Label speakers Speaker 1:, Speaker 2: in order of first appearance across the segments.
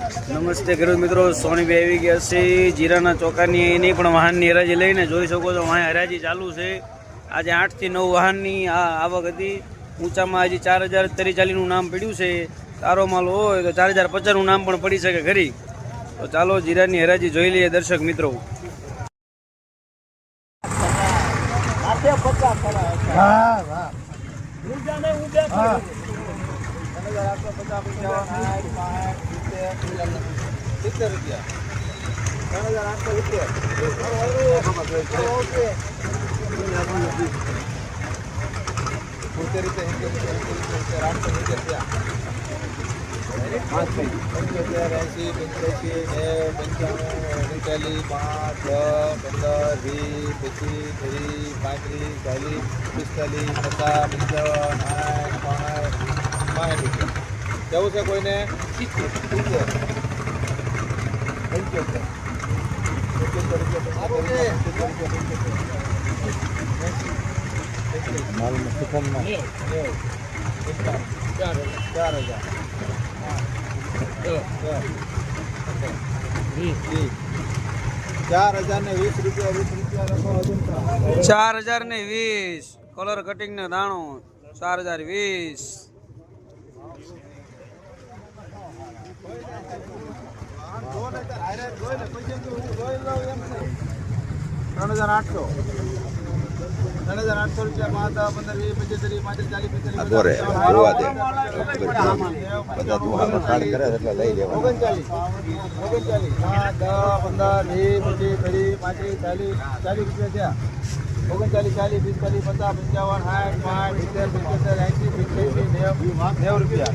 Speaker 1: નમસ્તે ખેડૂત મિત્રો, સોનીભાઈ આવી ગયા છે જીરાના ચોકાની એની પણ વાહનની હરાજી લઈને જોઈ શકો છો. અહીંયા હરાજી ચાલુ છે. આજે 8 થી 9 વાહનની આવક હતી. ઊંચામાં હજી 4040નું નામ પડ્યું છે. સારો માલ હોય તો 4050નું નામ પણ પડી શકે ખરી. તો ચાલો જીરાની હરાજી જોઈ લઈએ દર્શક મિત્રો.
Speaker 2: કેવું છે કોઈને
Speaker 1: ₹4020 કલર કટિંગ ને દાણો 4020.
Speaker 2: 3800 રૂપિયા.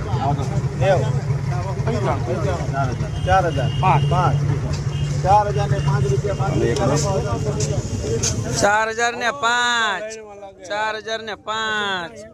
Speaker 1: 4005.